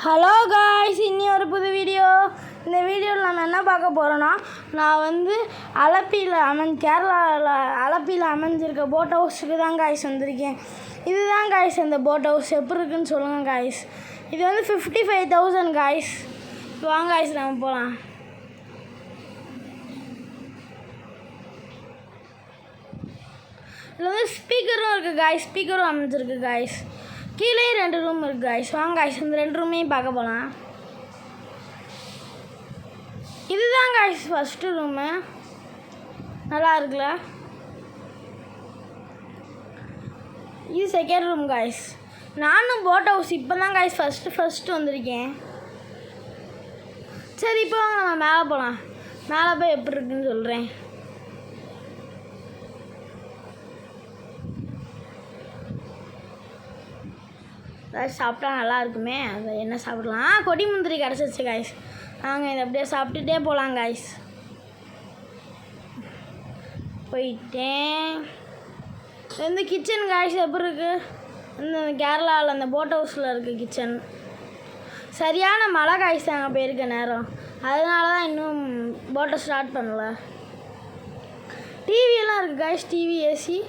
Hello guys, இன்னி ஒரு புது வீடியோ. இந்த வீடியோவில் நம்ம என்ன பார்க்க போகிறோன்னா, நான் வந்து கேரளாவில் அலப்பியில் அமைஞ்சிருக்க போட் ஹவுஸுக்கு தான் காய்ஸ் வந்திருக்கேன். இதுதான் காய்ஸ் அந்த போட் ஹவுஸ். எப்படி இருக்குன்னு சொல்லுங்கள் காய்ஸ். இது வந்து 55,000 காய்ஸ். வாங்க காய்ஸ், நம்ம போகலாம். இதில் வந்து ஸ்பீக்கரும் இருக்குது காய்ஸ். ஸ்பீக்கரும் அமைஞ்சிருக்கு காய்ஸ். கீழே 2 ரூம் இருக்குது காய்ஸ். வாங்க காய்ஸ், இந்த 2 ரூமையும் பார்க்க போகலாம். இதுதான் காய்ஸ் ஃபஸ்ட்டு ரூமு. நல்லா இருக்குல்ல? இது செகண்ட் ரூம் காய்ஸ். நானும் போட் ஹவுஸ் இப்போ தான் காய்ஸ் ஃபஸ்ட்டு வந்திருக்கேன். சரி, இப்போ வாங்க நம்ம மேலே போகலாம். மேலே போய் எப்படி இருக்குன்னு சொல்கிறேன். ஏதாச்சும் சாப்பிட்டா நல்லா இருக்குமே. அதை என்ன சாப்பிடலாம்? கொடி முந்திரி கிடச்சிருச்சு காய்ஸ். நாங்கள் இதை அப்படியே சாப்பிட்டுட்டே போகலாம் காய்ஸ். போயிட்டேன். இது வந்து கிச்சன் காய்ஸ். எப்படி இருக்குது? இந்த கேரளாவில் அந்த போட் ஹவுஸில் இருக்குது கிச்சன். சரியான மழை காய்ஸ் அங்கே போயிருக்க நேரம். அதனால தான் இன்னும் போட்டை ஸ்டார்ட் பண்ணல. டிவியெல்லாம் இருக்குது காய்ஸ். TV, AC.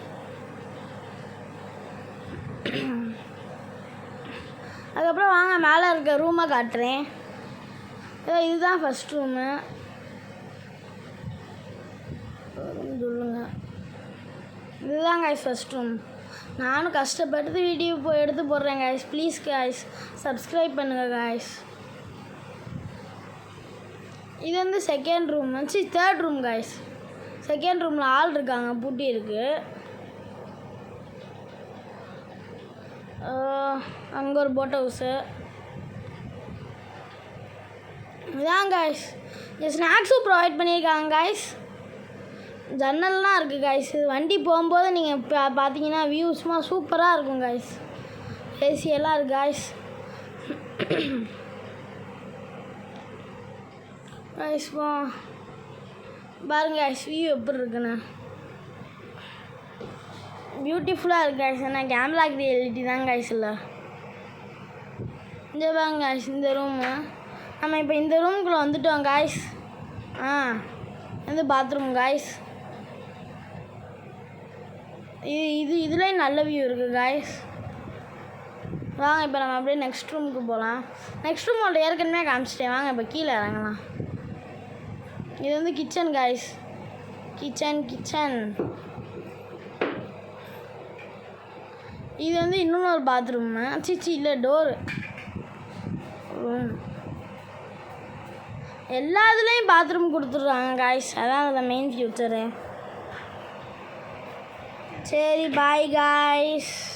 அதுக்கப்புறம் வாங்க மேலே இருக்க ரூமை காட்டுறேன். இதுதான் ஃபஸ்ட் ரூமு. சொல்லுங்க. இதுதான் காய்ஸ் ஃபஸ்ட் ரூம். நானும் கஷ்டப்பட்டு வீடியோ எடுத்து போடுறேன் காய்ஸ். ப்ளீஸ் காய்ஸ், சப்ஸ்கிரைப் பண்ணுங்கள் காய்ஸ். இது வந்து second room. Third room guys. Second ரூமில் ஆள் இருக்காங்க, பூட்டி இருக்குது. அங்கே ஒரு போட் ஹவுஸு. இதான் காய்ஸ். இங்கே ஸ்நாக்ஸும் ப்ரொவைட் பண்ணியிருக்காங்க காய்ஸ். ஜன்னல்லாம் இருக்குது காய்ஸ். வண்டி போகும்போது நீங்கள் பார்த்தீங்கன்னா வியூ சும்மா சூப்பராக இருக்கும் காய்ஸ். ஏசியெல்லாம் இருக்குது காய்ஸ். காய்ஸ் பாருங்க காய்ஸ், வியூ எப்படி இருக்குன்னு. பியூட்டிஃபுல்லாக இருக்குது காய்ஸ். ஆனால் கேமரா ரியாலிட்டி தான் காய்ஸ் இல்லை. இந்த பாருங்க காய்ஸ், இந்த ரூமு. நம்ம இப்போ இந்த ரூமுக்குள்ளே வந்துட்டோம் காய்ஸ். இது பாத்ரூம் காய்ஸ். இதுலேயும் நல்ல வியூ இருக்குது காய்ஸ். வாங்க இப்போ நம்ம அப்படியே நெக்ஸ்ட் ரூமுக்கு போகலாம். நெக்ஸ்ட் ரூமோட ஏற்கனவே காமிச்சிட்டேன். வாங்க இப்போ கீழே இறங்கலாம். இது வந்து கிச்சன் காய்ஸ். கிச்சன். இது வந்து இன்னொரு பாத்ரூமு. இல்லை, டோரு. எல்லா இதுலேயும் பாத்ரூம் கொடுத்துட்றாங்க காய்ஸ். அதான் அந்த மெயின் ஃபியூச்சரு. சரி, பாய் காய்ஸ்.